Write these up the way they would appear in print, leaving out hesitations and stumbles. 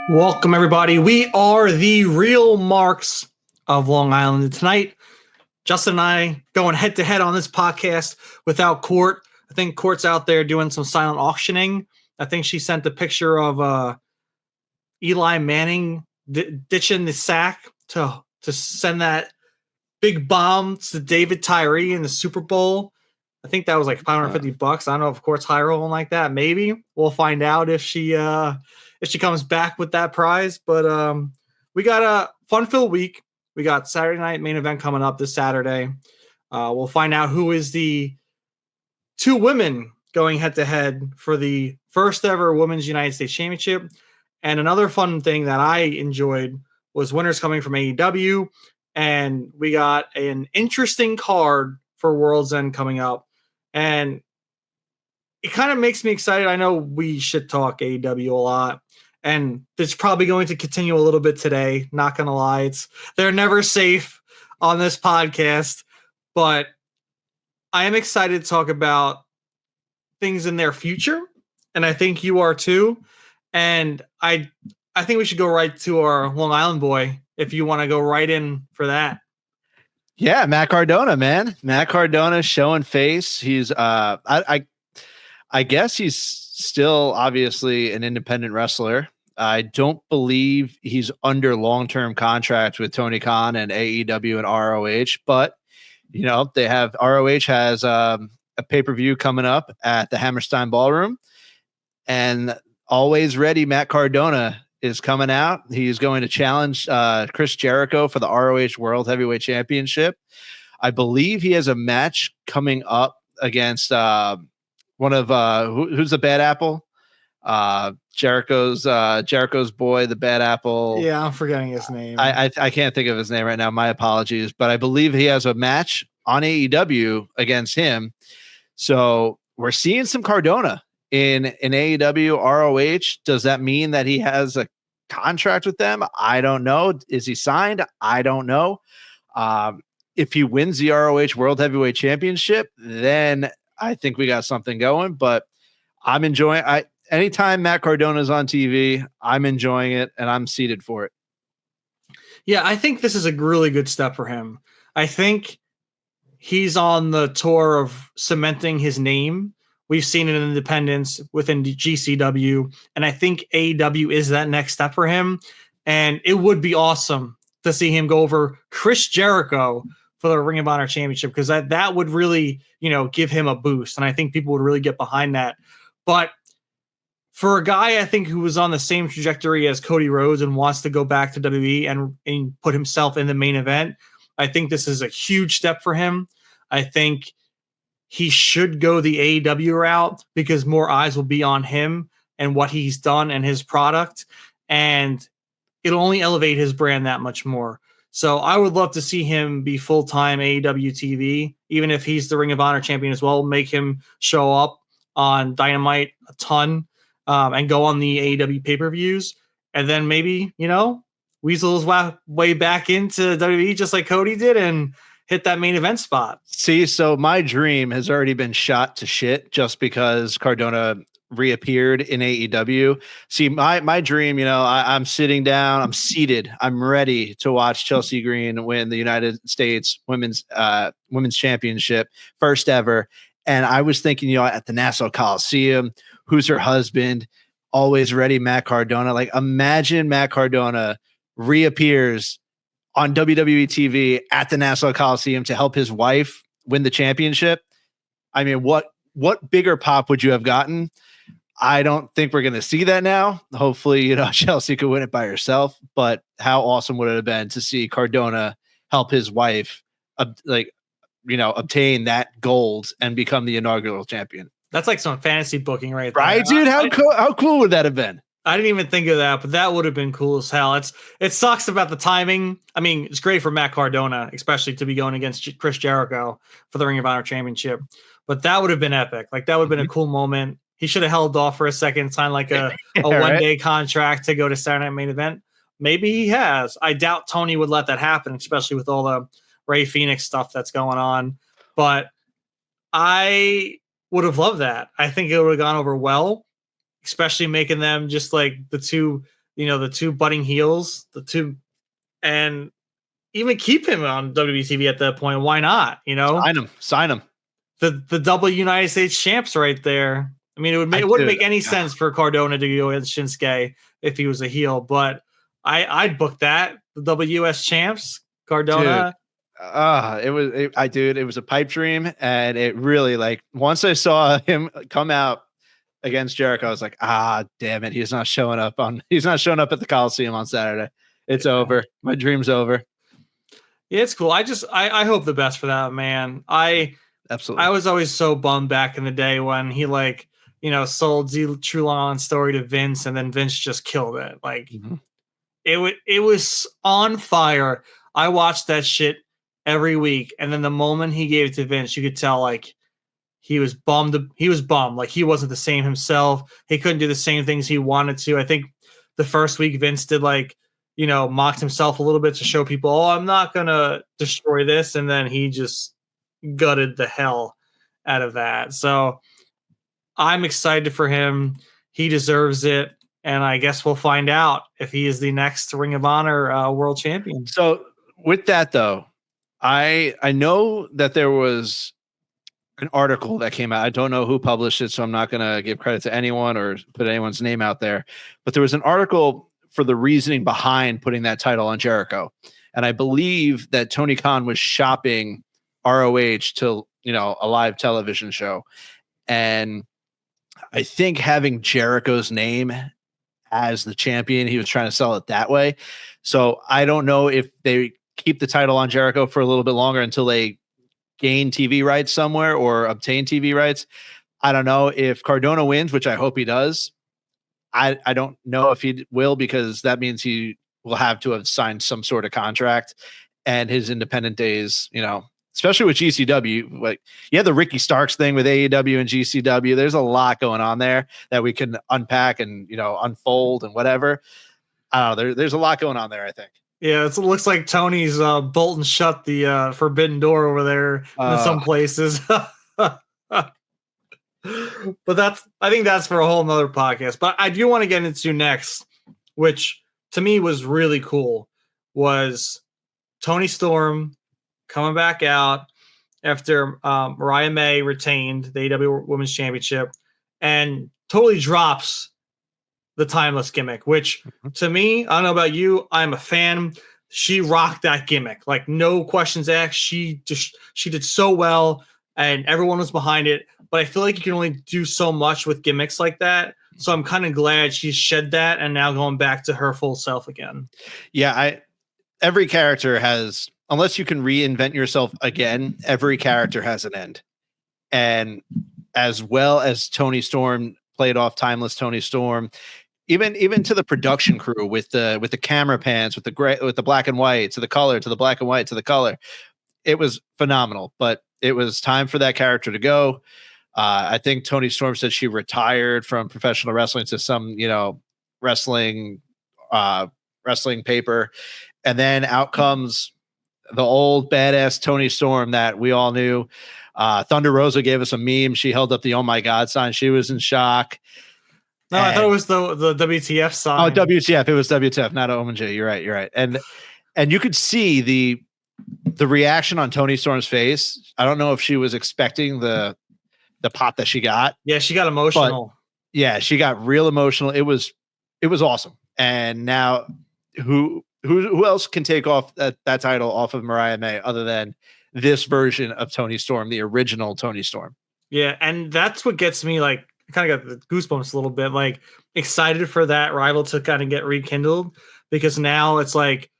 Welcome, everybody. We are the real marks of Long Island. And tonight, Justin and I going head to head on this podcast without Court. I think Court's out there doing some silent auctioning. I think she sent a picture of Eli Manning ditching the sack to send that big bomb to David Tyree in the Super Bowl. I think that was like $550. I don't know if Court's high rolling like that. Maybe we'll find out if she comes back with that prize. But we got a fun-filled week. We got Saturday night main event coming up this Saturday. We'll find out who is the two women going head-to-head for the first ever Women's United States Championship. And another fun thing that I enjoyed was winners coming from AEW. And we got an interesting card for World's End coming up. And it kind of makes me excited. I know we should talk AEW a lot. And it's probably going to continue a little bit today. Not going to lie. They're never safe on this podcast. But I am excited to talk about things in their future. And I think you are too. And I think we should go right to our Long Island boy if you want to go right in for that. Yeah, Matt Cardona, man. Matt Cardona showing face. He's I guess he's still obviously an independent wrestler. I don't believe he's under long-term contract with Tony Khan and AEW and ROH, but you know, they have ROH has a pay-per-view coming up at the Hammerstein Ballroom, and Always Ready Matt Cardona is coming out. He's going to challenge Chris Jericho for the ROH World Heavyweight Championship. I believe he has a match coming up against one of who's the Bad Apple? Jericho's boy, the Bad Apple. Yeah, I'm forgetting his name. I can't think of his name right now. My apologies, but I believe he has a match on AEW against him. So we're seeing some Cardona in AEW ROH. Does that mean that he has a contract with them? I don't know. Is he signed? I don't know. If he wins the ROH World Heavyweight Championship, then I think we got something going. But I'm enjoying. Anytime Matt Cardona is on TV, I'm enjoying it and I'm seated for it. Yeah, I think this is a really good step for him. I think he's on the tour of cementing his name. We've seen it in independence within GCW, and I think AEW is that next step for him. And it would be awesome to see him go over Chris Jericho for the Ring of Honor Championship, because that would really, give him a boost. And I think people would really get behind that. But for a guy, I think, who was on the same trajectory as Cody Rhodes and wants to go back to WWE and put himself in the main event, I think this is a huge step for him. I think he should go the AEW route because more eyes will be on him and what he's done and his product. And it'll only elevate his brand that much more. So I would love to see him be full-time AEW TV, even if he's the Ring of Honor champion as well. Make him show up on Dynamite a ton and go on the AEW pay-per-views. And then maybe, weasel his way back into WWE just like Cody did and hit that main event spot. See, so my dream has already been shot to shit just because Cardona reappeared in AEW. See, my dream, I'm sitting down, I'm seated, I'm ready to watch Chelsea Green win the United States Women's Championship, first ever. And I was thinking, at the Nassau Coliseum, who's her husband? Always Ready Matt Cardona. Like, imagine Matt Cardona reappears on WWE TV at the Nassau Coliseum to help his wife win the championship. I mean, what bigger pop would you have gotten? I don't think we're going to see that now. Hopefully, Chelsea could win it by herself, but how awesome would it have been to see Cardona help his wife, obtain that gold and become the inaugural champion? That's like some fantasy booking right there. Right, dude? How cool would that have been? I didn't even think of that, but that would have been cool as hell. It sucks about the timing. I mean, it's great for Matt Cardona, especially to be going against Chris Jericho for the Ring of Honor Championship. But that would have been epic. Like, that would have been a cool moment. He should have held off for a second, signed like a one-day contract to go to Saturday Night Main Event. Maybe he has. I doubt Tony would let that happen, especially with all the Ray Phoenix stuff that's going on. But I would have loved that. I think it would have gone over well, especially making them just like the two the two budding heels, and even keep him on WWE TV at that point. Why not? Sign him. The double United States champs right there. I mean, it wouldn't make any sense for Cardona to go against Shinsuke if he was a heel, but I'd book that. The double US champs, Cardona. Dude, it was a pipe dream, and it really, like, once I saw him come out against Jericho, I was like, damn it, he's not showing up at the Coliseum on Saturday. It's over. My dream's over. Yeah, it's cool. I hope the best for that man. Absolutely. I was always so bummed back in the day when he sold Z Trulon story to Vince, and then Vince just killed it. Like it was on fire. I watched that shit every week, and then the moment he gave it to Vince, you could tell like he was bummed. He was bummed. Like he wasn't the same himself. He couldn't do the same things he wanted to. I think the first week Vince did mocked himself a little bit to show people, oh, I'm not gonna destroy this, and then he just gutted the hell out of that. So I'm excited for him. He deserves it, and I guess we'll find out if he is the next Ring of Honor world champion. So with that though, I know that there was an article that came out. I don't know who published it, so I'm not going to give credit to anyone or put anyone's name out there, but there was an article for the reasoning behind putting that title on Jericho. And I believe that Tony Khan was shopping ROH to, a live television show. And I think having Jericho's name as the champion, he was trying to sell it that way. So I don't know if they keep the title on Jericho for a little bit longer until they gain TV rights somewhere or obtain TV rights. I don't know if Cardona wins, which I hope he does. I don't know if he will, because that means he will have to have signed some sort of contract, and his independent days, especially with GCW, like you have the Ricky Starks thing with AEW and GCW. There's a lot going on there that we can unpack and, unfold and whatever. I don't know. There's a lot going on there, I think. Yeah, it looks like Tony's bolting shut the forbidden door over there in some places. But I think that's for a whole nother podcast. But I do want to get into next, which to me was really cool, was Toni Storm coming back out after Mariah May retained the AEW Women's Championship and totally drops the timeless gimmick, which to me, I don't know about you, I'm a fan. She rocked that gimmick. Like no questions asked. She did so well, and everyone was behind it. But I feel like you can only do so much with gimmicks like that. So I'm kind of glad she shed that and now going back to her full self again. Yeah, every character has, unless you can reinvent yourself again, every character has an end. And as well as Toni Storm played off timeless Toni Storm, even to the production crew with the camera pans, with the gray, with the black and white, to the color, to the black and white, to the color, it was phenomenal. But it was time for that character to go. I think Toni Storm said she retired from professional wrestling to some, wrestling paper. And then out comes the old badass Toni Storm that we all knew. Thunder Rosa gave us a meme. She held up the "Oh my God" sign. She was in shock. No, I thought it was the WTF sign. Oh, WTF. It was WTF, not OMG. You're right. And you could see the reaction on Toni Storm's face. I don't know if she was expecting the pop that she got. Yeah, she got emotional. Yeah, she got real emotional. It was awesome. And now who else can take off that title off of Mariah May other than this version of Toni Storm, the original Toni Storm? Yeah, and that's what gets me like kind of got the goosebumps a little bit, like excited for that rival to kind of get rekindled, because now it's like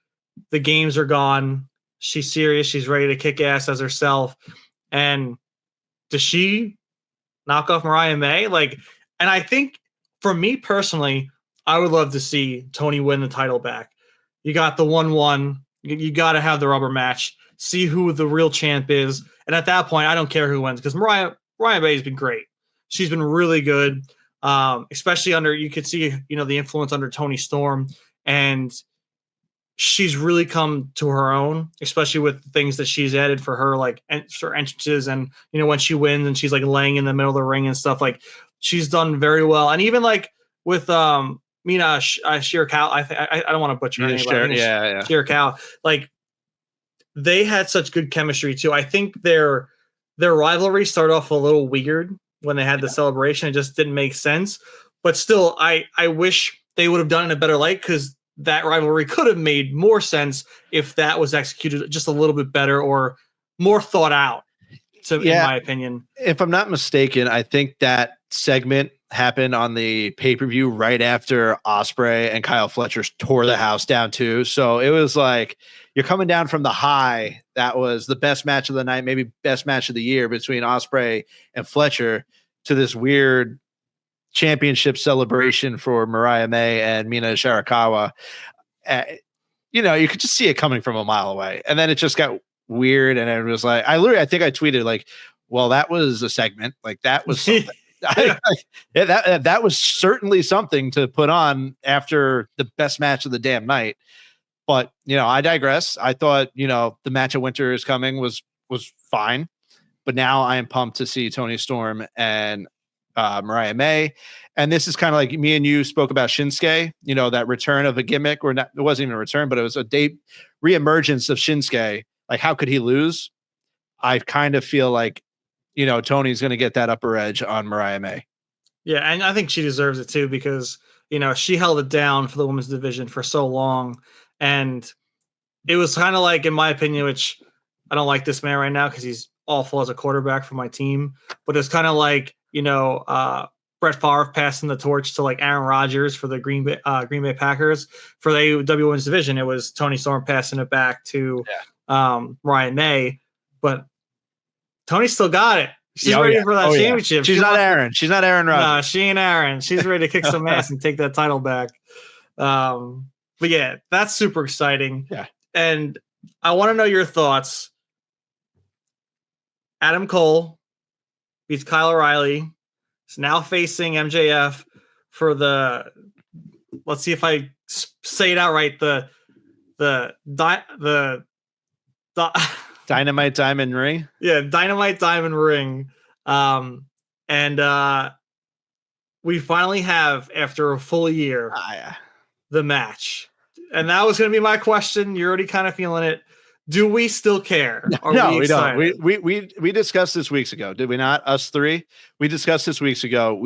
the games are gone. She's serious. She's ready to kick ass as herself. And does she knock off Mariah May? Like, and I think for me personally, I would love to see Toni win the title back. You got the 1-1. You got to have the rubber match. See who the real champ is. And at that point, I don't care who wins, because Mariah May has been great. She's been really good, especially under, you could see, the influence under Toni Storm. And she's really come to her own, especially with the things that she's added for her, like her entrances, and when she wins and she's like laying in the middle of the ring and stuff, like she's done very well. And even like with Mina Shirakawa. I don't want to butcher her name, but I think it's Shirakawa. Like they had such good chemistry too. I think their rivalry started off a little weird when they had the celebration. It just didn't make sense. But still, I wish they would have done it in a better light because that rivalry could have made more sense if that was executed just a little bit better or more thought out. So, in my opinion, if I'm not mistaken, I think that segment happened on the pay-per-view right after Ospreay and Kyle Fletcher tore the house down too. So it was like you're coming down from the high. That was the best match of the night, maybe best match of the year between Ospreay and Fletcher, to this weird championship celebration for Mariah May and Mina Shirakawa. You could just see it coming from a mile away, and then it just got weird, and it was like I think I tweeted like, well, that was a segment, like that was something. That was certainly something to put on after the best match of the damn night. But I digress. I thought the match of Winter is coming was fine, but now I am pumped to see Toni Storm and Mariah May. And this is kind of like me and you spoke about Shinsuke, that return of a gimmick, or not, it wasn't even a return, but it was a reemergence of Shinsuke. Like, how could he lose? I kind of feel like, Tony's going to get that upper edge on Mariah May. Yeah, and I think she deserves it too because, she held it down for the women's division for so long. And it was kind of like, in my opinion, which I don't like this man right now because he's awful as a quarterback for my team, but it's kind of like, Brett Favre passing the torch to like Aaron Rodgers for the Green Bay Packers for the AEW Women's division. It was Toni Storm passing it back to Mariah May, but Tony still got it. She's ready for that championship. She's not Aaron. She's not Aaron Rodgers. No, she ain't Aaron. She's ready to kick some ass and take that title back. But yeah, that's super exciting. Yeah. And I want to know your thoughts. Adam Cole beats Kyle O'Reilly. He's now facing MJF for let's see if I say it out right. The Dynamite Diamond Ring. Yeah, Dynamite Diamond Ring. And we finally have, after a full year, the match. And that was going to be my question. You're already kind of feeling it. Do we still care? No, we don't. We discussed this weeks ago, did we not? Us three? We discussed this weeks ago.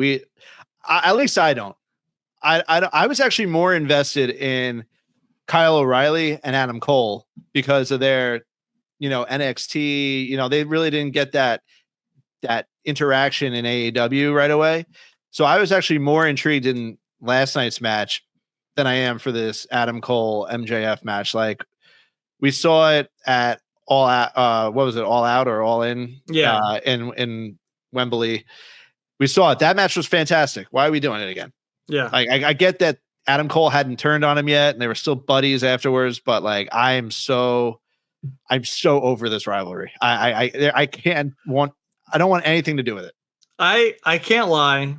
At least I don't. I was actually more invested in Kyle O'Reilly and Adam Cole because of their NXT, they really didn't get that interaction in AEW right away. So I was actually more intrigued in last night's match than I am for this Adam Cole MJF match. Like, we saw it at All Out, what was it, All Out or All In? Yeah. In Wembley. We saw it. That match was fantastic. Why are we doing it again? Yeah. Like, I get that Adam Cole hadn't turned on him yet, and they were still buddies afterwards, but like, I'm so over this rivalry. I don't want anything to do with it. I can't lie.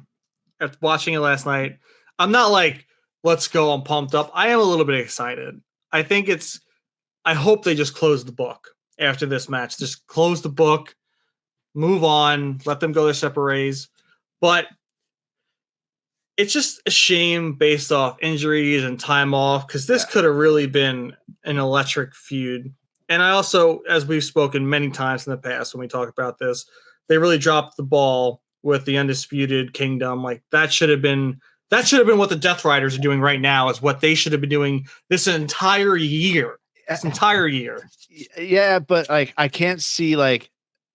After watching it last night, I'm not like, let's go, I'm pumped up. I am a little bit excited. I hope they just close the book after this match. Just close the book, move on, let them go their separate ways. But it's just a shame based off injuries and time off, because this could have really been an electric feud. And I also, as we've spoken many times in the past when we talk about this, they really dropped the ball with the Undisputed Kingdom. Like, that should have been what the Death Riders are doing right now, is what they should have been doing this entire year. Yeah, but like, I can't see like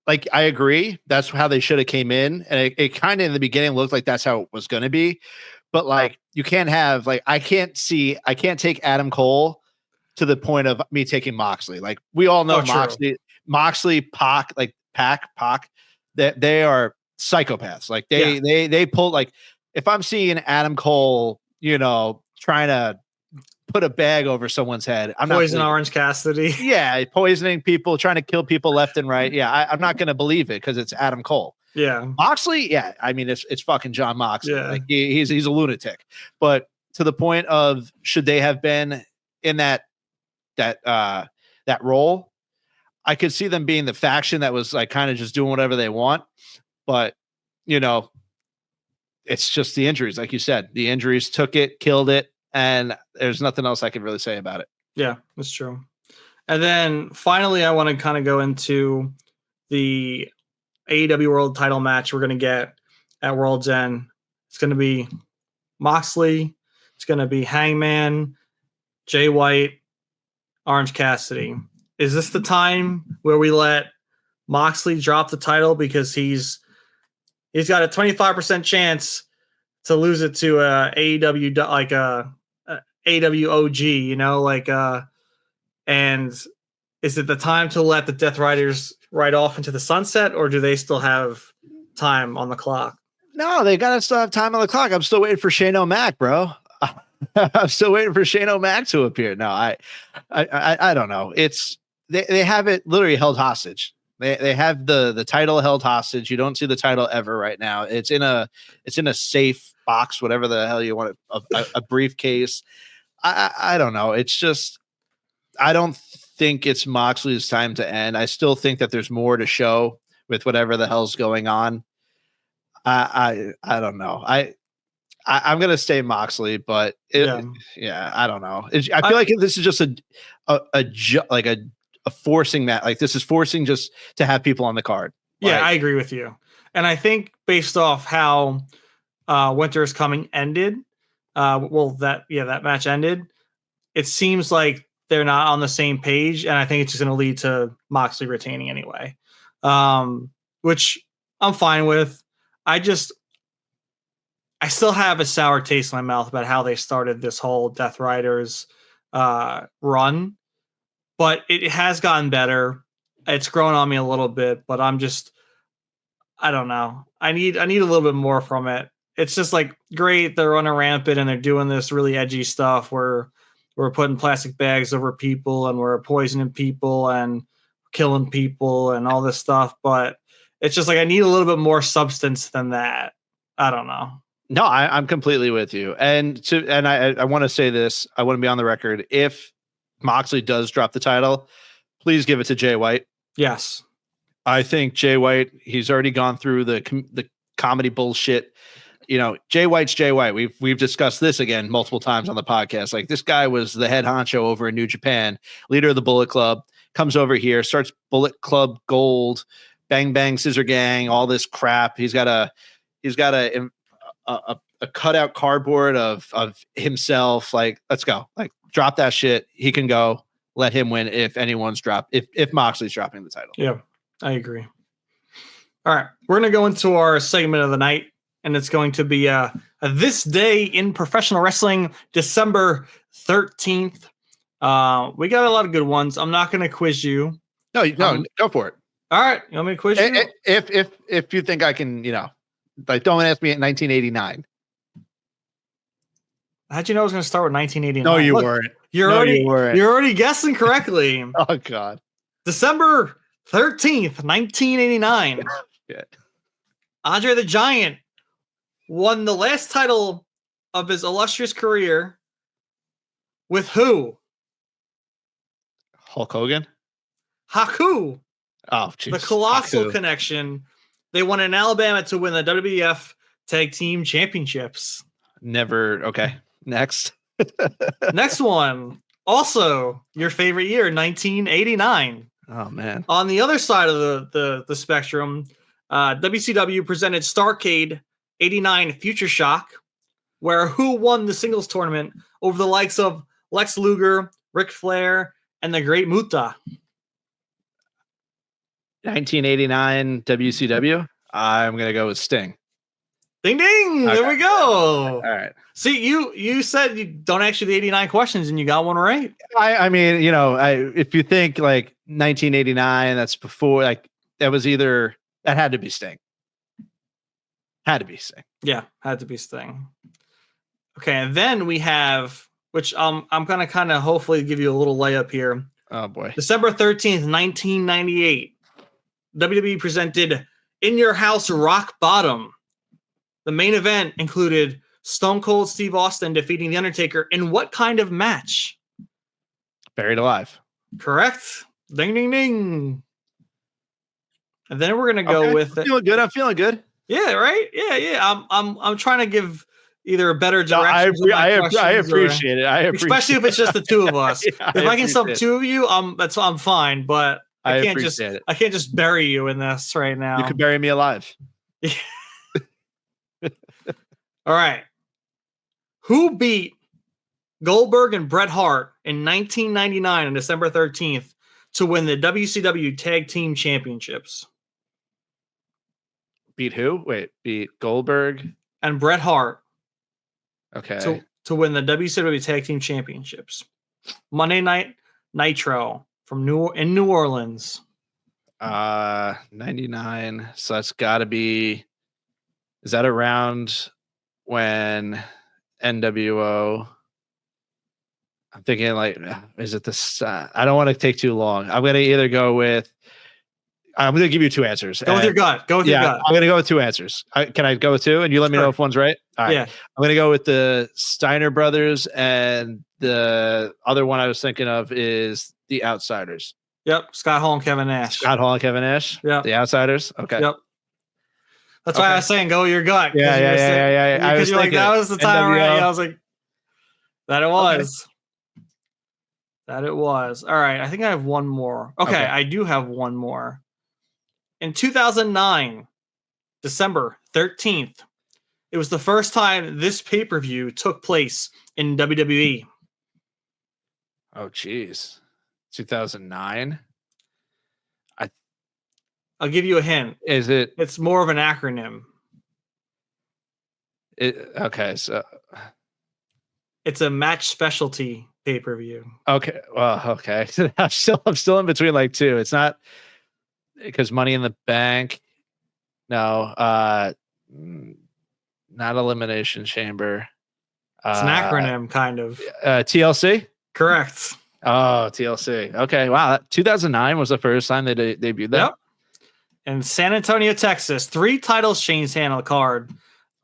I agree. That's how they should have came in. And it kind of in the beginning looked like that's how it was going to be. But like, you can't have like, I can't take Adam Cole to the point of me taking Moxley. Like, we all know Moxley, Pac, that they are psychopaths. Like they pull, like, if I'm seeing Adam Cole, trying to put a bag over someone's head, I'm Poison Orange Cassidy. Yeah, poisoning people, trying to kill people left and right. Yeah, I'm not going to believe it because it's Adam Cole. Yeah, Moxley. Yeah, I mean, it's fucking John Moxley. Yeah. Like, he's a lunatic. But to the point of, should they have been in that role? I could see them being the faction that was like kind of just doing whatever they want. But it's just the injuries, like you said. The injuries took it, killed it, and there's nothing else I could really say about it. Yeah, that's true. And then finally, I want to kind of go into the AEW World Title match we're going to get at World's End. It's going to be Moxley. It's going to be Hangman, Jay White, Orange Cassidy. Is this the time where we let Moxley drop the title because he's got a 25% chance to lose it to a AEW like a AEW OG, you know, like and is it the time to let the Death Riders ride off into the sunset, or do they still have time on the clock? No, they gotta still have time on the clock. I'm still waiting for Shane O'Mac, bro. I'm still waiting for Shane O'Mac to appear. No, I don't know. It's they have it literally held hostage. They have the title held hostage. You don't see the title ever right now. It's in a safe box, whatever the hell you want it, a briefcase. I don't know. It's just I don't think it's Moxley's time to end. I still think that there's more to show with whatever the hell's going on. I don't know. I'm gonna stay Moxley, but yeah, I don't know. I feel like this is just a forcing that. Like this is forcing just to have people on the card. Yeah, like, I agree with you, and I think based off how Winter is Coming ended, that match ended. It seems like they're not on the same page, and I think it's just going to lead to Moxley retaining anyway, which I'm fine with. I still have a sour taste in my mouth about how they started this whole Death Riders run, but it has gotten better. It's grown on me a little bit, but I don't know. I need a little bit more from it. It's just like great. They're running rampant and they're doing this really edgy stuff where we're putting plastic bags over people and we're poisoning people and killing people and all this stuff. But it's just like I need a little bit more substance than that. I don't know. No, I'm completely with you. And I want to say this. I want to be on the record. If Moxley does drop the title, please give it to Jay White. Yes. I think Jay White, he's already gone through the comedy bullshit. You know, Jay White's Jay White. We've discussed this again multiple times on the podcast. Like this guy was the head honcho over in New Japan, leader of the Bullet Club, comes over here, starts Bullet Club Gold, Bang Bang Scissor Gang, all this crap. He's got a cutout cardboard of himself. Like, let's go. Like, drop that shit. He can go. Let him win if Moxley's dropping the title. Yeah, I agree. All right, we're gonna go into our segment of the night, and it's going to be This Day in Professional Wrestling, December 13th. We got a lot of good ones. I'm not gonna quiz you. No, go for it. All right, you want me to quiz you? If you think I can, like, don't ask me at 1989. How'd you know I was going to start with 1989? No, you weren't. You're already guessing correctly. Oh God. December 13th, 1989. Shit. Andre the Giant won the last title of his illustrious career with who? Hulk Hogan? Haku. Oh, geez. The Colossal Connection. They won in Alabama to win the WWF Tag Team Championships. Never. Okay. Next. Next one. Also, your favorite year, 1989. Oh, man. On the other side of the spectrum, WCW presented Starrcade 89 Future Shock, where who won the singles tournament over the likes of Lex Luger, Ric Flair, and the Great Muta. 1989 WCW. I'm going to go with Sting. Ding, ding. Okay. There we go. All right. See, you said you don't actually the 89 questions and you got one right. I mean, if you think like 1989, that's before, like that had to be Sting. Had to be Sting. Yeah, had to be Sting. Okay, and then we have, which I'm going to kind of hopefully give you a little layup here. Oh, boy. December 13th, 1998. WWE presented In Your House Rock Bottom. The main event included Stone Cold Steve Austin defeating The Undertaker in what kind of match? Buried Alive. Correct. Ding, ding, ding. And then we're going to go with... I'm feeling good. Yeah, right. Yeah. I'm trying to give either a better No, direction to my I questions, appreciate it. especially if it's just the two of us. Yeah, If I can stump appreciate it. two of you, I'm fine. But I appreciate it. I can't just bury you in this right now. You could bury me alive. All right. Who beat Goldberg and Bret Hart in 1999 on December 13th to win the WCW Tag Team Championships? Beat who? Wait, beat Goldberg and Bret Hart. Okay. To win the WCW Tag Team Championships. Monday Night Nitro from New Orleans. 99. So that's got to be. Is that around when NWO? I'm thinking like, is it this? I don't want to take too long. I'm gonna either go with. I'm gonna give you two answers. Go with your gut. Go with your gut. I'm gonna go with two answers. Can I go with two? And you let me know if one's right. All right. Yeah. I'm gonna go with the Steiner brothers, and the other one I was thinking of is the Outsiders. Yep. Scott Hall and Kevin Nash. Scott Hall and Kevin Nash. Yeah. The Outsiders. Okay. Yep. That's why I was saying go with your gut. Yeah. Because you're like, that was the time around. I was like, that it was. Okay. That it was. All right. I think I have one more. Okay. I do have one more. In 2009, December 13th, it was the first time this pay-per-view took place in WWE. Oh, geez. 2009? I'll give you a hint. Is it? It's more of an acronym. Okay, so it's a match specialty pay-per-view. Okay, well, okay. I'm still in between like two. It's not because Money in the Bank. No, not Elimination Chamber. It's an acronym, kind of. TLC? Correct. Oh, TLC. Okay, wow. 2009 was the first time they debuted that. Yep. In San Antonio, Texas, 3 titles changed hand on the card.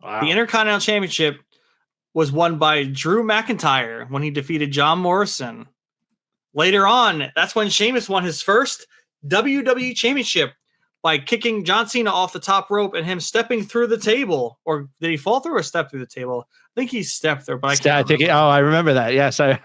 Wow. The Intercontinental Championship was won by Drew McIntyre when he defeated John Morrison. Later on, that's when Sheamus won his first WWE Championship by kicking John Cena off the top rope and him stepping through the table. Or did he fall through or step through the table? I think he stepped through, but I can't remember. I remember that. Yes, I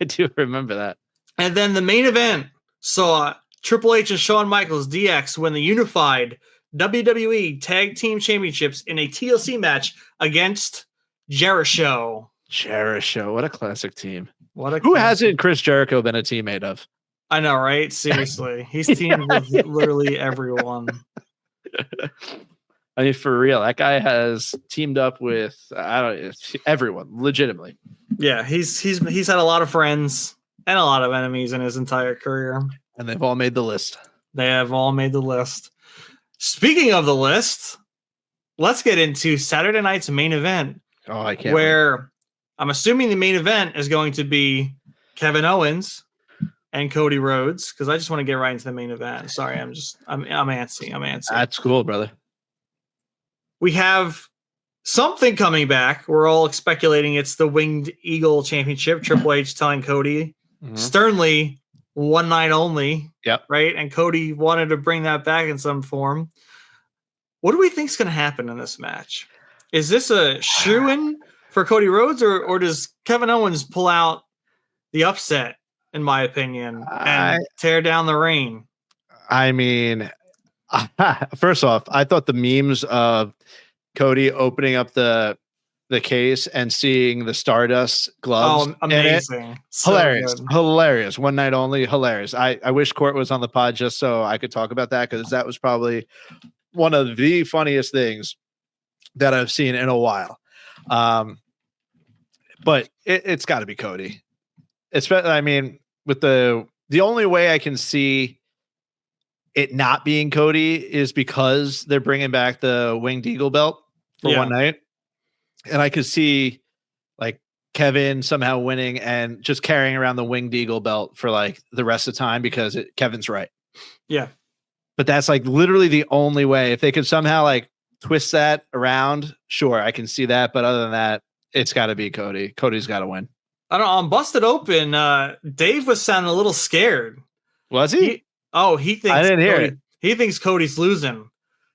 do remember that. And then the main event saw Triple H and Shawn Michaels, DX, win the unified WWE Tag Team Championships in a TLC match against Jericho. Jericho, what a classic team. Who hasn't Chris Jericho been a teammate of? I know, right? Seriously. He's teamed with literally everyone. I mean, for real, that guy has teamed up with everyone, legitimately. Yeah, he's had a lot of friends and a lot of enemies in his entire career. And they've all made the list. They have all made the list. Speaking of the list, let's get into Saturday night's main event. Oh, I can't. Where I'm assuming the main event is going to be Kevin Owens and Cody Rhodes, because I just want to get right into the main event. Sorry, I'm antsy. That's cool, brother. We have something coming back. We're all speculating it's the Winged Eagle Championship. Triple H telling Cody sternly, one night only. Yep. Right? And Cody wanted to bring that back in some form. What do we think is going to happen in this match? Is this a shoo-in for Cody Rhodes, or does Kevin Owens pull out the upset, in my opinion, and tear down the reign? I mean, first off, I thought the memes of Cody opening up the case and seeing the Stardust gloves. Oh, amazing. So hilarious. One night only. Hilarious. I wish Court was on the pod just so I could talk about that, because that was probably one of the funniest things that I've seen in a while. But it's got to be Cody. I mean, with the only way I can see it not being Cody is because they're bringing back the Winged Eagle belt for one night. And I could see like Kevin somehow winning and just carrying around the Winged Eagle belt for like the rest of the time because Kevin's right. Yeah. But that's like literally the only way. If they could somehow like twist that around, sure, I can see that. But other than that, it's got to be Cody. Cody's got to win. I don't know. On Busted Open, Dave was sounding a little scared. Was he? He thinks I didn't hear it. He thinks Cody's losing.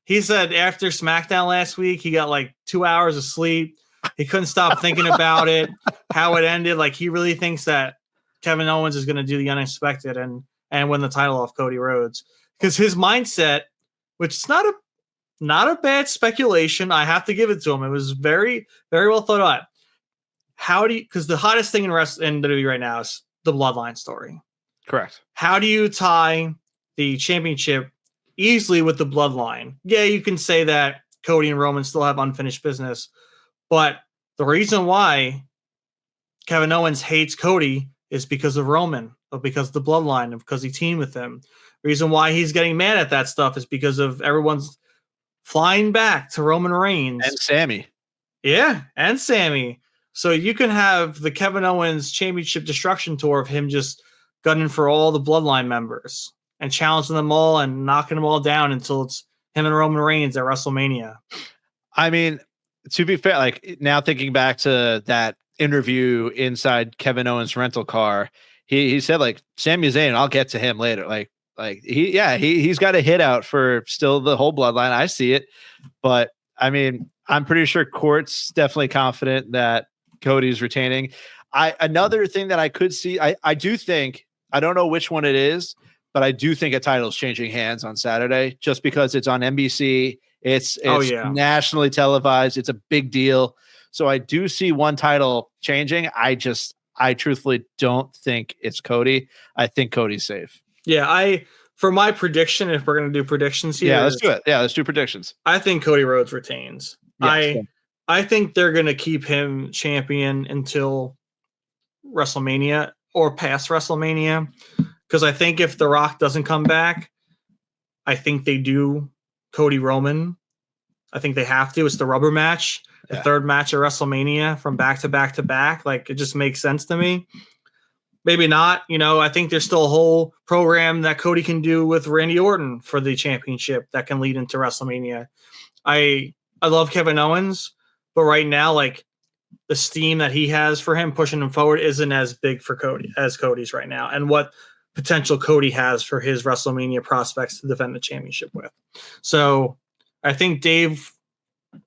he said after SmackDown last week, he got like 2 hours of sleep. He couldn't stop thinking about it, how it ended. Like he really thinks that Kevin Owens is going to do the unexpected and win the title off Cody Rhodes. Because his mindset, which is not a bad speculation, I have to give it to him. It was very, very well thought out. Because the hottest thing in WWE right now is the Bloodline story. Correct. How do you tie the championship easily with the Bloodline? Yeah, you can say that Cody and Roman still have unfinished business, but the reason why Kevin Owens hates Cody is because of Roman, or because of the Bloodline, and because he teamed with him. The reason why he's getting mad at that stuff is because of everyone's flying back to Roman Reigns. And Sammy. Yeah, and Sammy. So you can have the Kevin Owens Championship Destruction Tour of him just gunning for all the Bloodline members and challenging them all and knocking them all down until it's him and Roman Reigns at WrestleMania. I mean, to be fair, like now thinking back to that interview inside Kevin Owens' rental car, he said like Sami Zayn, I'll get to him later. Like he's got a hit out for still the whole Bloodline. I see it, but I mean, I'm pretty sure Court's definitely confident that Cody's retaining. Another thing that I could see, I do think, I don't know which one it is, but I do think a title's changing hands on Saturday just because it's on NBC. It's nationally televised. It's a big deal. So I do see one title changing. I truthfully don't think it's Cody. I think Cody's safe. Yeah, for my prediction, if we're going to do predictions here. Yeah, let's do it. Yeah, let's do predictions. I think Cody Rhodes retains. Yes, I think they're going to keep him champion until WrestleMania or past WrestleMania. Because I think if The Rock doesn't come back, I think they do Cody Roman. I think they have to. It's the rubber match, the third match at WrestleMania from back to back to back. Like, it just makes sense to me. Maybe not. I think there's still a whole program that Cody can do with Randy Orton for the championship that can lead into WrestleMania. I love Kevin Owens, but right now, like, the steam that he has for him pushing him forward isn't as big for Cody as Cody's right now, and what potential Cody has for his WrestleMania prospects to defend the championship with. So I think Dave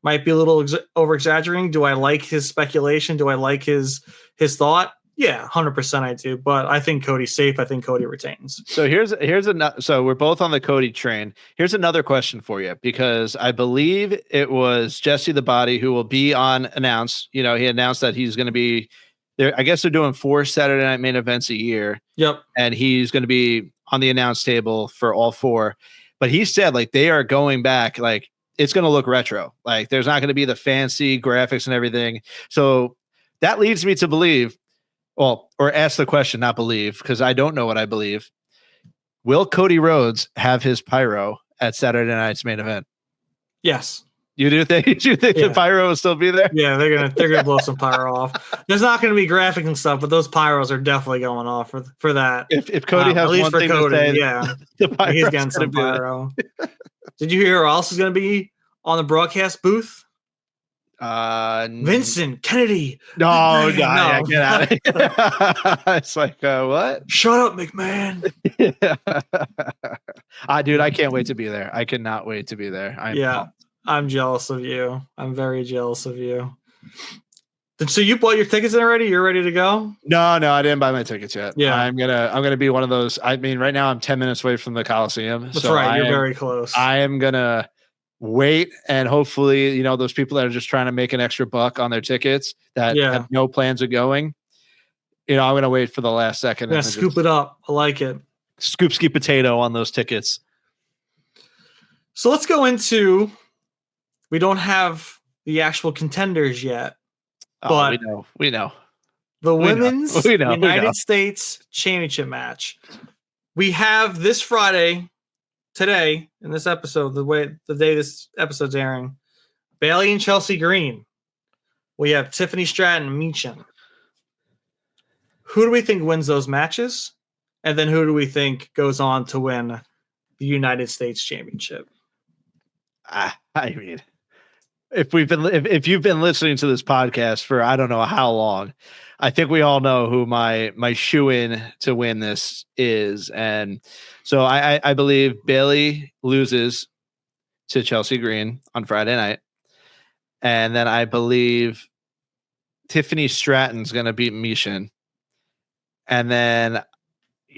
might be a little over exaggerating. Do I like his speculation? Do I like his thought? Yeah, 100% I do. But I think Cody's safe. I think Cody retains. So here's another. So we're both on the Cody train. Here's another question for you, because I believe it was Jesse the Body who will be on announced. He announced that he's going to be there. I guess they're doing 4 Saturday Night Main Events a year. Yep. And he's going to be on the announce table for all 4. But he said like they are going back, like it's going to look retro. Like there's not going to be the fancy graphics and everything. So that leads me to believe. Well, or ask the question, not believe, because I don't know what I believe. Will Cody Rhodes have his pyro at Saturday night's main event? Yes. You do think? The pyro will still be there? Yeah, they're gonna blow some pyro off. There's not gonna be graphics and stuff, but those pyros are definitely going off for that. If Cody has at least one for thing Cody, to say, yeah, he's getting some pyro. Did you hear who else is gonna be on the broadcast booth? Vincent Kennedy. No, get out of here. It's like, what? Shut up, McMahon. Dude, I can't wait to be there. I cannot wait to be there. I'm jealous of you. I'm very jealous of you. So you bought your tickets already? You're ready to go? No, I didn't buy my tickets yet. Yeah, I'm gonna be one of those. I mean, right now I'm 10 minutes away from the Coliseum. That's right. You're very close. I am gonna wait, and hopefully, those people that are just trying to make an extra buck on their tickets that have no plans of going, I'm going to wait for the last second. Yeah, scoop it up. I like it. Scoop ski potato on those tickets. So let's go into, we don't have the actual contenders yet, but we know. The women's United States Championship match. We have this Friday, today, in this episode, the day this episode's airing, Bayley and Chelsea Green. We have Tiffany Stratton and Meechan. Who do we think wins those matches? And then who do we think goes on to win the United States Championship? I mean, if you've been listening to this podcast for I don't know how long, I think we all know who my shoe-in to win this is. And so I believe Bayley loses to Chelsea Green on Friday night. And then I believe Tiffany Stratton's going to beat Mishin. And then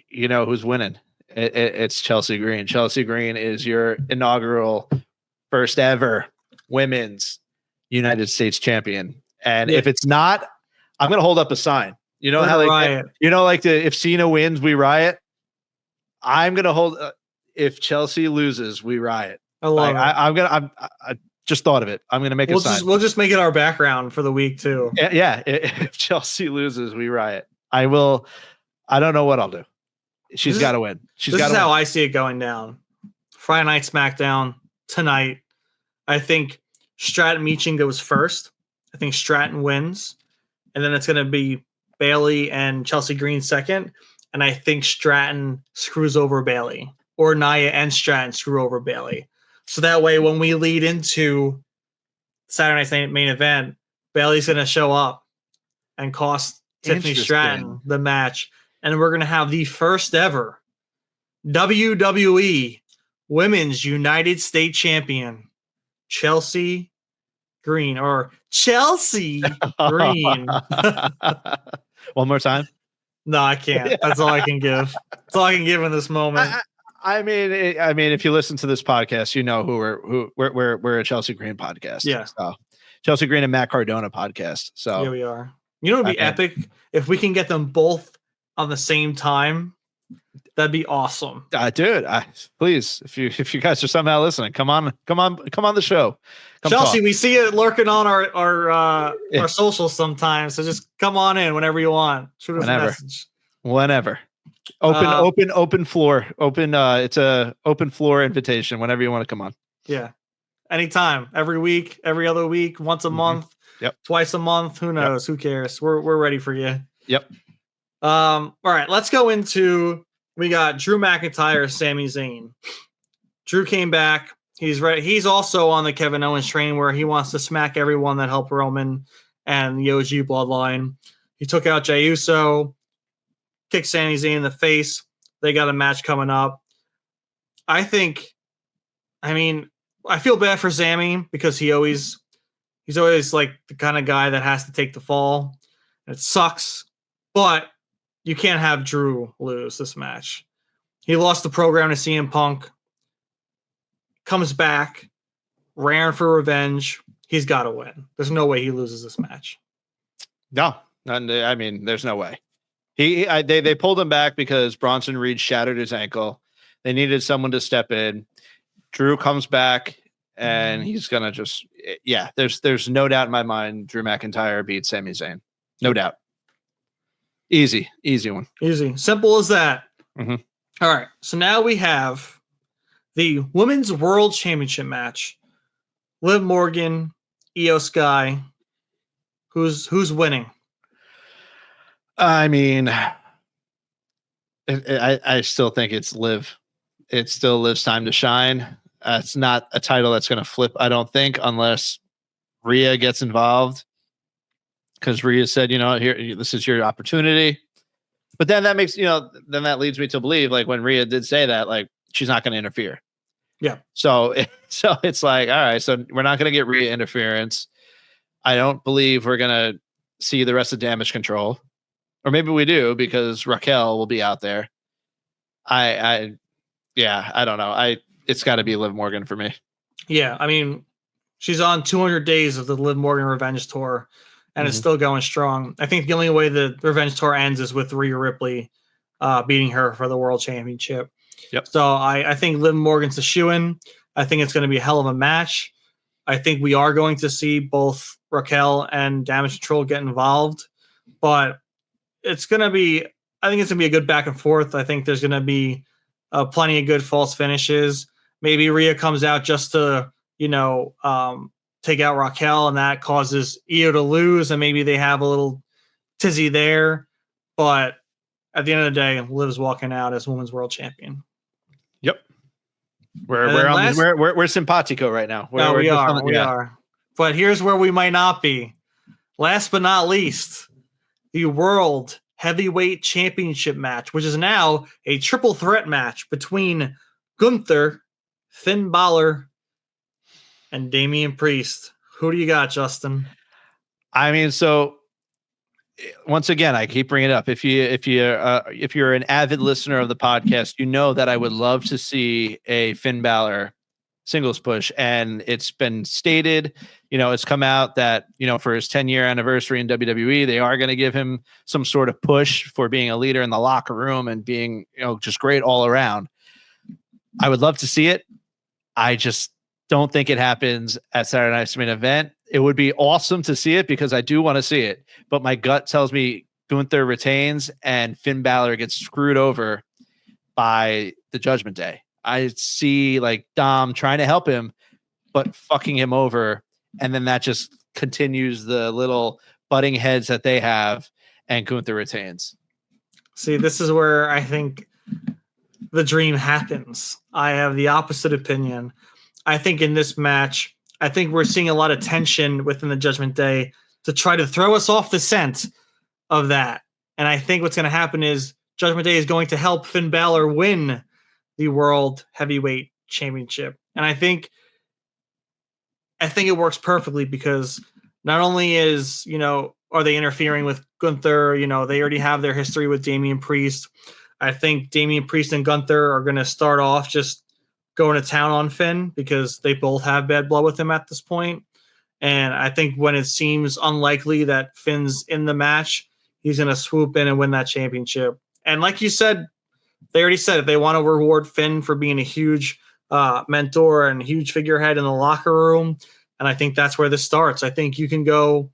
you know who's winning. It's Chelsea Green. Chelsea Green is your inaugural first ever women's United States champion. And if it's not, I'm going to hold up a sign. You know how riot. If Cena wins, we riot. I'm going to hold. If Chelsea loses, we riot. I love it. I just thought of it. I'm going to make a sign. We'll just make it our background for the week too. Yeah. If Chelsea loses, we riot. I will. I don't know what I'll do. She's got to win. This is how I see it going down. Friday night SmackDown tonight. I think Stratton Meechin goes first. I think Stratton wins. And then it's going to be Bayley and Chelsea Green second. And I think Stratton screws over Bayley. Or Nia and Stratton screw over Bayley. So that way, when we lead into Saturday night's main event, Bayley's going to show up and cost Tiffany Stratton the match. And we're going to have the first ever WWE Women's United States Champion, Chelsea Green, or Chelsea Green. One more time? No, I can't. That's all I can give. That's all I can give in this moment. I mean, if you listen to this podcast, you know we're a Chelsea Green podcast. Yeah, so, Chelsea Green and Matt Cardona podcast. So here we are. You know, it'd be epic if we can get them both on the same time. That'd be awesome, dude. Please, if you guys are somehow listening, come on the show. Chelsea, we see it lurking on our socials sometimes. So just come on in whenever you want. Shoot us a message. Whenever. Open floor. It's a open floor invitation whenever you want to come on. Yeah. Anytime. Every week, every other week, once a month. Yep. Twice a month. Who knows? Who cares? We're ready for you. Yep. All right, let's go into, we got Drew McIntyre, Sami Zayn. Drew came back. He's ready. He's also on the Kevin Owens train where he wants to smack everyone that helped Roman and the OG bloodline. He took out Jey Uso, kicked Sami Zayn in the face. They got a match coming up. I feel bad for Sami because he's always like the kind of guy that has to take the fall. It sucks, but you can't have Drew lose this match. He lost the program to CM Punk. Comes back, raring for revenge. He's got to win. There's no way he loses this match. No, there's no way. They pulled him back because Bronson Reed shattered his ankle. They needed someone to step in. Drew comes back, and he's gonna just There's no doubt in my mind. Drew McIntyre beats Sami Zayn. No doubt. Easy one. Easy, simple as that. Mm-hmm. All right, so now we have the Women's World Championship match. Liv Morgan, Io Sky. Who's winning? I mean, I still think it's Liv. It's still Liv's time to shine. It's not a title that's going to flip, I don't think, unless Rhea gets involved. Because Rhea said, here, this is your opportunity. But then that makes, then that leads me to believe, like when Rhea did say that, like she's not going to interfere. Yeah. So it's like, all right, so we're not going to get Rhea interference. I don't believe we're going to see the rest of Damage Control. Or maybe we do because Raquel will be out there. I don't know. It's got to be Liv Morgan for me. Yeah, I mean, she's on 200 days of the Liv Morgan Revenge Tour, and it's still going strong. I think the only way the Revenge Tour ends is with Rhea Ripley beating her for the World Championship. Yep. So I think Liv Morgan's a shoo-in. I think it's going to be a hell of a match. I think we are going to see both Raquel and Damage Control get involved, but it's going to be, I think it's going to be a good back and forth. I think there's going to be plenty of good false finishes. Maybe Rhea comes out just to, take out Raquel, and that causes Io to lose, and maybe they have a little tizzy there. But at the end of the day, Liv's walking out as Women's World Champion. Yep. We're simpatico right now. We are. But here's where we might not be. Last but not least, the World Heavyweight Championship match, which is now a triple threat match between Gunther, Finn Balor, and Damian Priest. Who do you got, Justin? I mean, so once again, I keep bringing it up. If you're an avid listener of the podcast, you know that I would love to see a Finn Balor singles push, and it's been stated, it's come out that for his 10-year anniversary in WWE, they are going to give him some sort of push for being a leader in the locker room and being just great all around. I would love to see it. I just don't think it happens at Saturday Night's Main Event. It would be awesome to see it because I do want to see it, but my gut tells me Gunther retains and Finn Balor gets screwed over by the Judgment Day. I see like Dom trying to help him, but fucking him over. And then that just continues the little butting heads that they have, and Gunther retains. See, this is where I think the dream happens. I have the opposite opinion. I think in this match, I think we're seeing a lot of tension within the Judgment Day to try to throw us off the scent of that. And I think what's going to happen is Judgment Day is going to help Finn Balor win the World Heavyweight Championship. And I think it works perfectly because not only is, are they interfering with Gunther, they already have their history with Damian Priest. I think Damian Priest and Gunther are going to start off just going to town on Finn because they both have bad blood with him at this point. And I think when it seems unlikely that Finn's in the match, he's going to swoop in and win that championship. And like you said, they already said if they want to reward Finn for being a huge mentor and huge figurehead in the locker room. And I think that's where this starts. I think you can go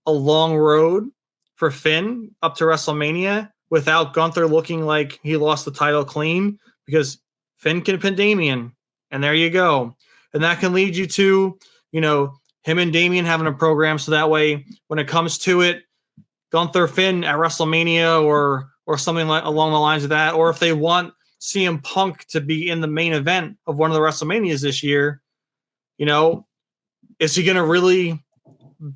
a long road for Finn up to WrestleMania without Gunther looking like he lost the title clean because Finn can pin Damian, and there you go. And that can lead you to, him and Damian having a program so that way when it comes to it, Gunther Finn at WrestleMania or something like along the lines of that, or if they want CM Punk to be in the main event of one of the WrestleManias this year, is he going to really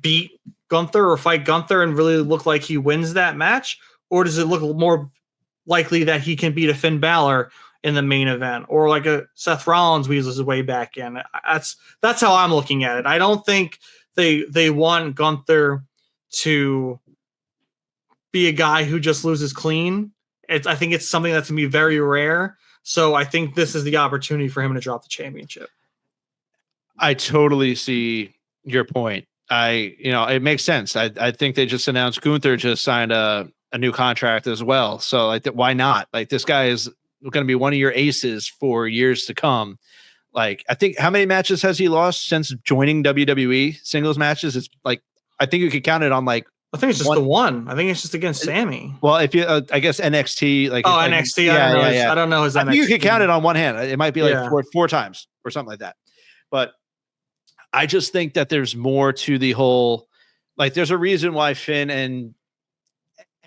beat Gunther or fight Gunther and really look like he wins that match? Or does it look more likely that he can beat a Finn Balor in the main event, or like a Seth Rollins weasels his way back in? That's how I'm looking at it. I don't think they want Gunther to be a guy who just loses clean. I think it's something that's going to be very rare. So I think this is the opportunity for him to drop the championship. I totally see your point. It makes sense. I think they just announced Gunther just signed a new contract as well. So like, why not? Like, this guy is going to be one of your aces for years to come. Like, I think how many matches has he lost since joining WWE? Singles matches? It's like, I think you could count it on like, I think it's just the one. I think it's just against Sammy. Well, if you, I guess NXT, like, NXT. I don't know his I NXT. think you could count it on one hand. It might be like four times or something like that. But I just think that there's more to the whole, like, there's a reason why Finn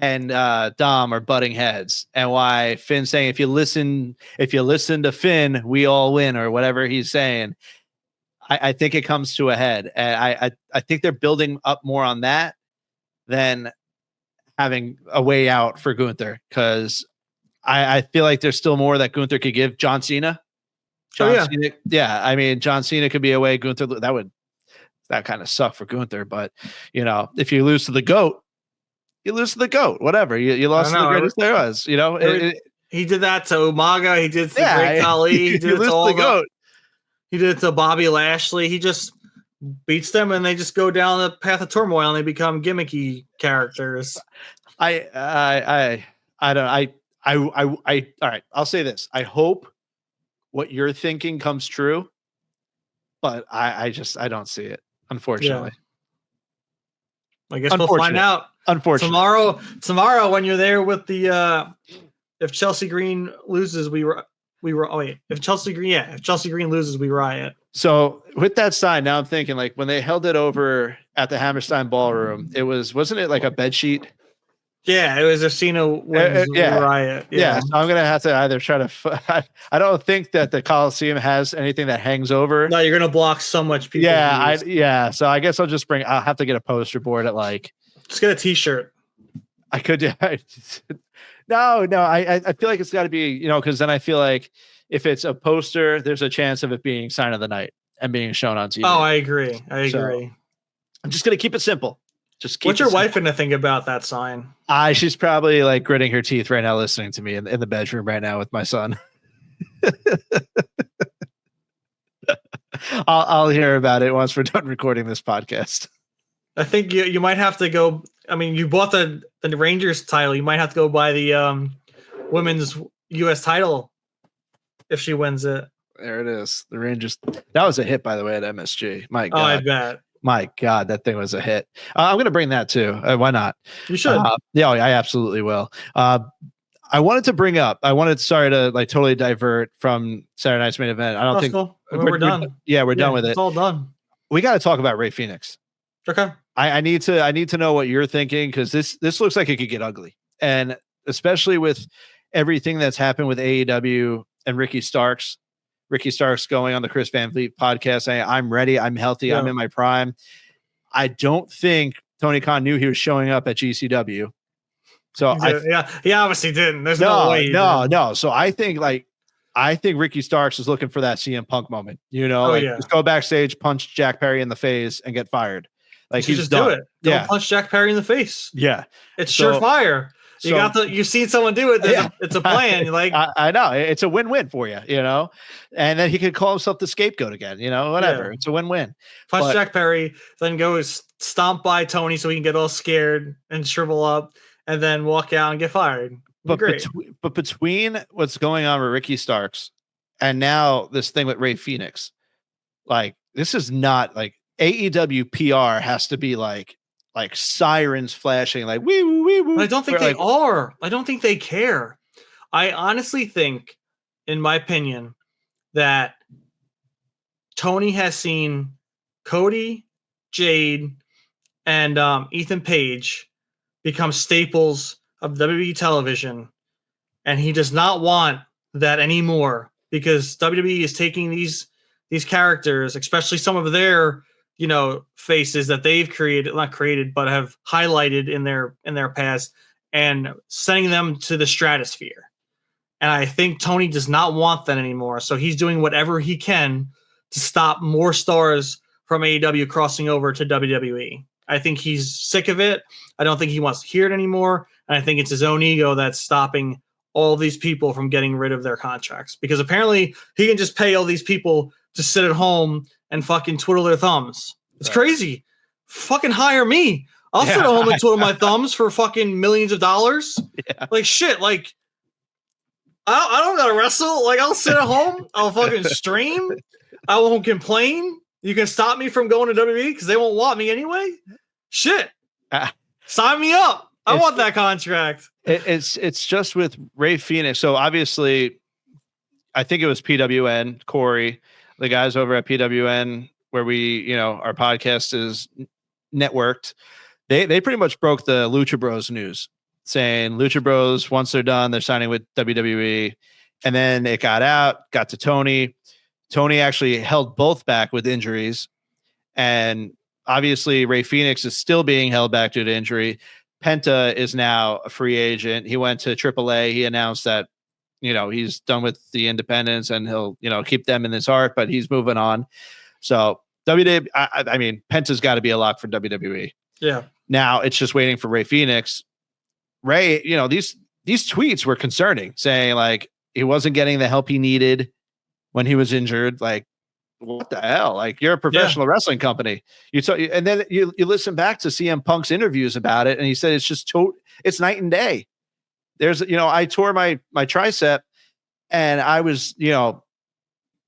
and Dom are butting heads, and why Finn's saying, if you listen to Finn, we all win, or whatever he's saying. I think it comes to a head, and I think they're building up more on that than having a way out for Gunther, because I feel like there's still more that Gunther could give John Cena. Cena, I mean, John Cena could be a way Gunther. That kind of suck for Gunther, but if you lose to the GOAT, you lose to the GOAT. Whatever, you lost to the greatest there was. He did that to Umaga. He did it to Great Khali. He did it to all the GOAT. He did it to Bobby Lashley. He just beats them, and they just go down the path of turmoil, and they become gimmicky characters. All right. I'll say this. I hope what you're thinking comes true, but I don't see it, unfortunately. Yeah. I guess we'll find out. Unfortunately, tomorrow when you're there with the if Chelsea Green loses, if Chelsea Green loses, we riot. So with that sign, now I'm thinking, like, when they held it over at the Hammerstein Ballroom, wasn't it like a bed sheet? Yeah, it was a Cena wins riot. Yeah, so I'm gonna have to either try to. I don't think that the Coliseum has anything that hangs over. No, you're gonna block so much people. Yeah, so I guess I'll have to get a poster board at like. Just get a T-shirt. I could. No. I feel like it's got to be, because then I feel like if it's a poster, there's a chance of it being sign of the night, and being shown on TV. Oh, I agree. So, I'm just gonna keep it simple. What's your wife gonna think about that sign? She's probably like gritting her teeth right now, listening to me in the bedroom right now with my son. I'll hear about it once we're done recording this podcast. I think you might have to go. I mean, you bought the Rangers title. You might have to go buy the women's U.S. title if she wins it. There it is. The Rangers. That was a hit, by the way, at MSG. My God. Oh, I bet. My God, that thing was a hit. I'm going to bring that too. Why not? You should. Yeah, I absolutely will. I wanted to bring up. Sorry to like totally divert from Saturday night's main event. I don't think cool. We're done. We're done with it. It's all done. We got to talk about Rey Fenix. Okay. I need to know what you're thinking, because this looks like it could get ugly, and especially with everything that's happened with AEW and Ricky Starks. Ricky Starks going on the Chris Van Vliet podcast saying, "I'm ready. I'm healthy. I'm in my prime." I don't think Tony Khan knew he was showing up at GCW. So he obviously didn't. There's no way. No. So I think Ricky Starks is looking for that CM Punk moment. Just go backstage, punch Jack Perry in the face, and get fired. Like, he's just done. Do it. Don't punch Jack Perry in the face. Yeah, it's surefire. You've seen someone do it. It's a plan. You're like, I know it's a win-win for you, and then he could call himself the scapegoat again, whatever. Yeah. It's a win-win. Punch Jack Perry, then go stomp by Tony so he can get all scared and shrivel up, and then walk out and get fired. But between what's going on with Ricky Starks and now this thing with Rey Fenix, like, this is not like AEW PR has to be like sirens flashing, like wee woo wee woo. I don't think they are. I don't think they care. I honestly think, in my opinion, that Tony has seen Cody, Jade, and Ethan Page become staples of WWE television, and he does not want that anymore, because WWE is taking these characters, especially some of their faces that they've not created, but have highlighted in their past, and sending them to the stratosphere. And I think Tony does not want that anymore. So he's doing whatever he can to stop more stars from AEW crossing over to WWE. I think he's sick of it. I don't think he wants to hear it anymore. And I think it's his own ego that's stopping all these people from getting rid of their contracts, because apparently he can just pay all these people to sit at home and fucking twiddle their thumbs. It's crazy. Fucking hire me. I'll sit at home and twiddle my thumbs for fucking millions of dollars. Yeah. Like, shit. Like, I don't gotta wrestle. Like, I'll sit at home. I'll fucking stream. I won't complain. You can stop me from going to WWE because they won't want me anyway. Shit. Sign me up. I want that contract. It's just with Rey Fenix. So obviously, I think it was PWN, Corey, the guys over at PWN, where we, our podcast is networked. They pretty much broke the Lucha Bros news, saying Lucha Bros, once they're done, they're signing with WWE. And then it got to Tony. Tony actually held both back with injuries. And obviously Rey Fenix is still being held back due to injury. Penta is now a free agent. He went to AAA. He announced that, he's done with the independents, and he'll, keep them in his heart, but he's moving on. So WWE, I mean, Penta's got to be a lock for WWE. Yeah. Now it's just waiting for Rey Fenix. Rey, these tweets were concerning, saying like he wasn't getting the help he needed when he was injured. Like, what the hell? Like, you're a professional wrestling company. And then you listen back to CM Punk's interviews about it, and he said it's just it's night and day. There's, I tore my tricep, and I was,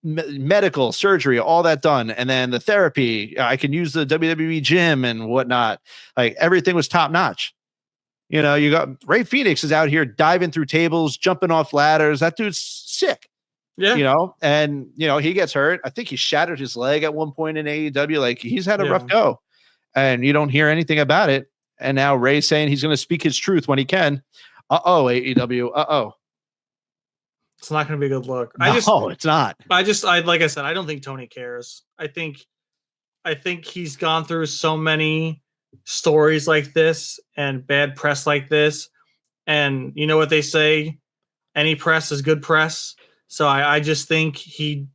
medical surgery, all that done, and then the therapy. I can use the WWE gym and whatnot. Like, everything was top notch. You got Rey Fenix is out here diving through tables, jumping off ladders. That dude's sick. Yeah. And he gets hurt. I think he shattered his leg at one point in AEW. Like, he's had a rough go, and you don't hear anything about it. And now Ray's saying he's going to speak his truth when he can. AEW. It's not going to be a good look. No, it's not. Like I said, I don't think Tony cares. I think he's gone through so many stories like this and bad press like this. And you know what they say? Any press is good press. So I just think he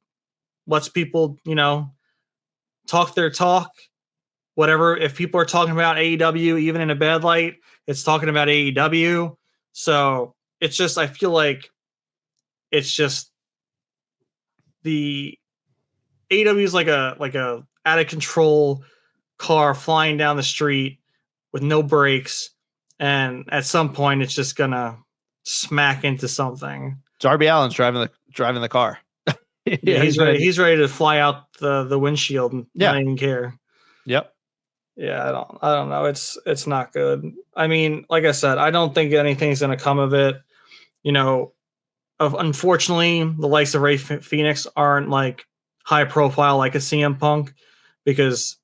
lets people, talk their talk. Whatever, if people are talking about AEW, even in a bad light, it's talking about AEW. So it's just, I feel like it's just the AEW is like a out of control car flying down the street with no brakes, and at some point it's just gonna smack into something. Darby Allin's driving the car. Yeah, he's ready. He's ready to fly out the windshield and not even care. Yep. Yeah, I don't know. It's not good. I mean, like I said, I don't think anything's gonna come of it. You know, unfortunately, the likes of Ray Phoenix aren't like high profile like a CM Punk, because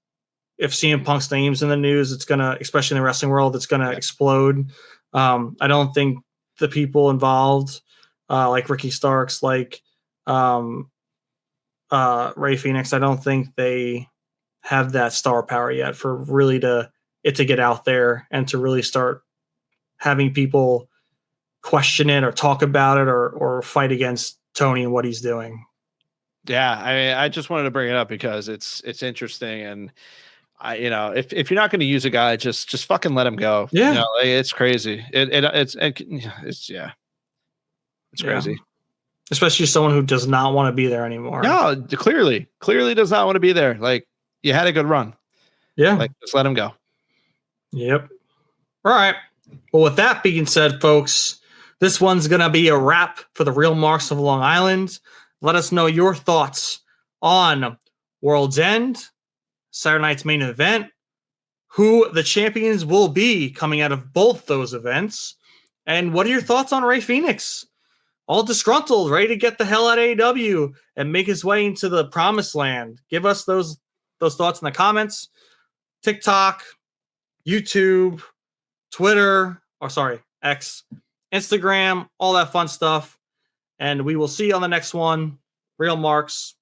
if CM Punk's name's in the news, it's gonna, especially in the wrestling world, it's gonna explode. I don't think the people involved, like Ricky Starks, like Ray Phoenix, I don't think they have that star power yet for really to get out there and to really start having people question it or talk about it or fight against Tony and what he's doing. Yeah, I mean, I just wanted to bring it up because it's interesting, and if you're not going to use a guy, just fucking let him go. Yeah, it's crazy. It's crazy. Especially someone who does not want to be there anymore. No, clearly does not want to be there. Like, you had a good run. Yeah, like, just let him go. Yep. All right. Well, with that being said, folks, this one's gonna be a wrap for the Real Marks of Long Island. Let us know your thoughts on World's End, Saturday night's main event, who the champions will be coming out of both those events, and what are your thoughts on Ray Phoenix? All disgruntled, ready to get the hell out of AEW and make his way into the promised land. Give us those thoughts in the comments. TikTok, YouTube, Twitter, X, Instagram, all that fun stuff. And we will see you on the next one. Real Marks